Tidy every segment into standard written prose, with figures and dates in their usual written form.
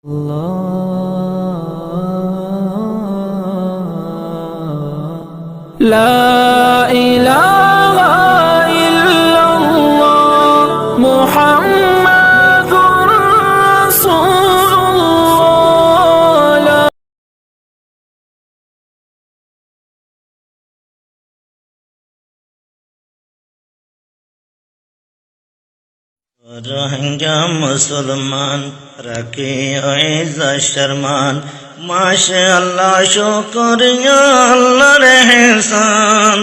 لا إله إلا الله محمد رسول الله রোহিঙ্গা মুসলমান রাখি ইজ্জত শরমান মাশাআল্লাহ শুকরিয়া আল্লাহর ইহসান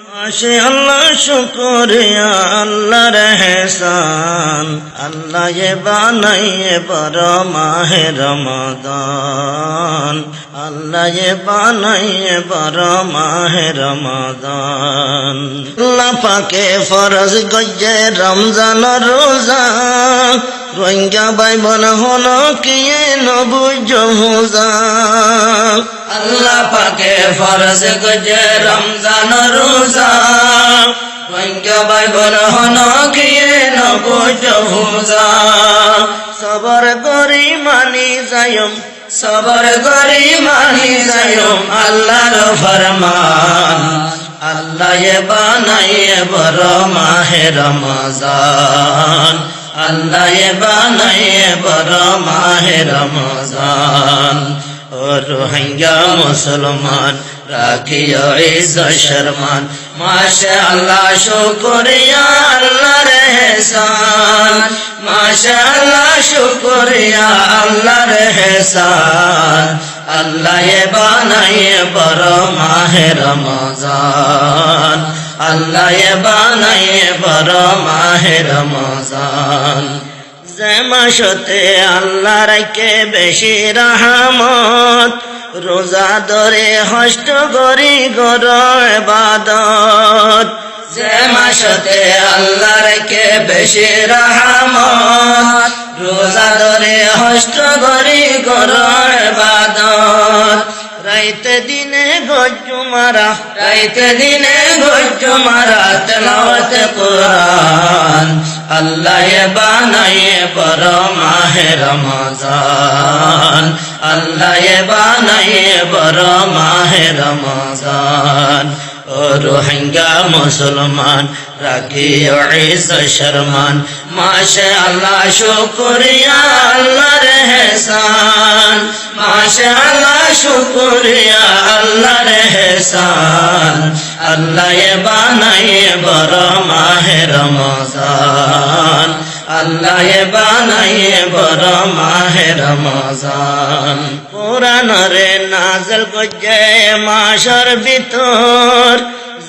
মাশাআল্লাহ শুকরিয়া আল্লাহর ইহসান আল্লাহ এ বানাইয়ে বড় মাহে রমাদান আল্লাহ এ বানাইয়ে বড় মাহে রমাদান আল্লাহ পাকে ফরজ গজে রমজান রোজা রোহিঙ্গা ভাই বোন হলো কি নবুজ হুজা আল্লাহ পাকে ফরজ গজে রমজান রোজা রোহিঙ্গা ভাই বোন হলো কি নবুজ হুজা সবর করি মানি যায়ম সবর করি মানি যায়ম আল্লাহর ফরমান আল্লাহ এ বানাইয়ে বড় মাহে রমজান আল্লাহ এ বানাইয়ে বড় মাহে রমজান ও রোহিঙ্গা মুসলমান রাখিও ইজ্জত শরমান মাশাআল্লাহ শুকরিয়া আল্লাহর ইহসান মাশাআল্লাহ শুকরিয়া আল্লাহর ইহসান আল্লাহ এ বানাইয়ে বড় মাহে রমজান আল্লাহ এ বানাইয়ে বড় মাহে রমজান যে মাসতে আল্লাহ রাখে বেশি রহমত রোজা ধরে হষ্ট করি গর ইবাদত যে মাসতে আল্লাহ রাখে বেশি রহমত রোজা ধরে হষ্ট করি গর ইবাদত রাইতে দিনে গজ্জু মারা রাইতে দিনে গজ্জু মারা তেলাওয়াত কুরআন আল্লাহ এ বানাইয়ে বড় মাহে রমজান আল্লাহ এ বানাইয়ে বড় মাহে রমজান ও রোহিঙ্গা মুসলমান রাখিও ইজ্জত শরমান মাশাআল্লাহ শুকরিয়া আল্লাহর ইহসান মাশাআল্লাহ শুকরিয়া আল্লাহর ইহসান আল্লাহ এ বানাইয়ে বড় মাহে রমজান আল্লাহ এ বানাইয়ে বড় মাহে রমজান কোরআন রে নাযিল করছে মাসের ভিতর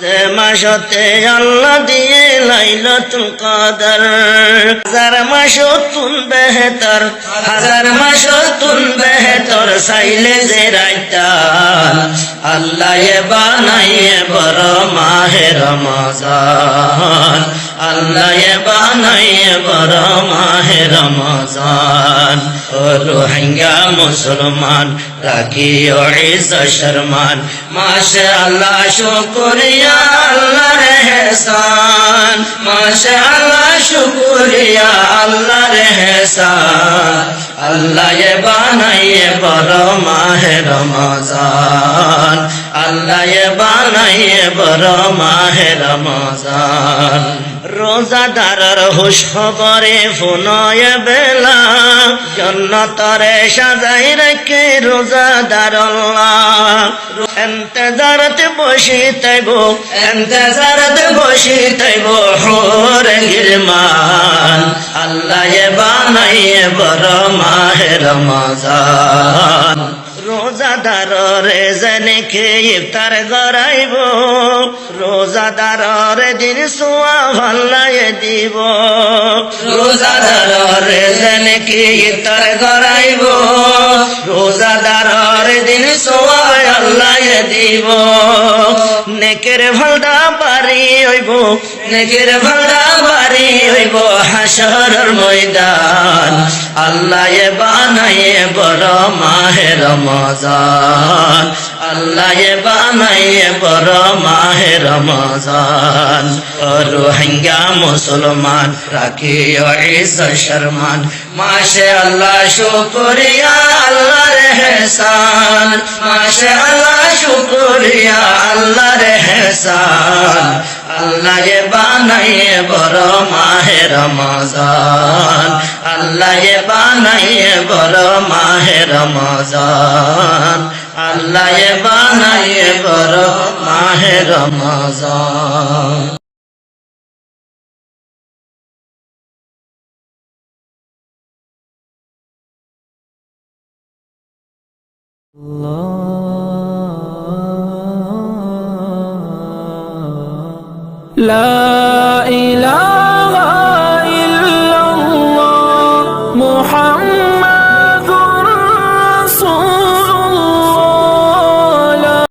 যে মাসতে আল্লাহ দিয়ে লাইলাতুল কদর হাজার মাসতুন বেহতর হাজার মাসতুন বেহতর চাইলে যে রাইতান আল্লাহ এ বানাইয়ে বড় মাহে রমজান আল্লাহ এ বানাইয়ে বড় মাহে রমজান ও রোহিঙ্গা মুসলমান রাখিও ইজ্জত শরমান মাশাআল্লাহ শুকরিয়া আল্লাহর ইহসান মাশাআল্লাহ শুকরিয়া আল্লাহর ইহসান আল্লাহ এ বানাইয়ে বড় মাহে রমজান আল্লাহ এ বানাইয়ে বড় মাহে রমজান রোজাদারের হুশ খবরে ফোনয়ে বেলা জান্নাতরে সাজাই রেখে রোজাদার আল্লাহ ইন্তজারতে বসে তাইব ইন্তজারতে বসে তাইব হোরে গিরমান আল্লাহ এ বানাইয়ে বড় মাহে রমজান রোজাদারে জানে কে ইফতার করাইব রোজাদারে দিন সোয়াব আল্লাহ দিব রোজাদারে জানে কে ইফতার করাইব রোজাদারে দিন সোয়াব আল্লাহ দিব নেকের ভালটা বাড়ি হইব নেকের ভালটা বাড়ি হইব হাসরের ময়দান আল্লাহ এ বানাইয়ে বড় মাহে রমজান আল্লাহ বানাইয়ে বড় মাহে রমজান ও রোহিঙ্গা মুসলমান রাখিও ইজ্জত সম্মান মাশে আল্লাহ শুকরিয়া আল্লাহর এহসান মাশে আল্লাহ শুকরিয়া আল্লাহর এহসান আল্লাহ বানাইয়ে বড় মাহে রমজান আল্লাহ বানাইয়ে বড় মাহে রমজান আল্লাহ বানাইয়ে বড় মাহে রমজান لا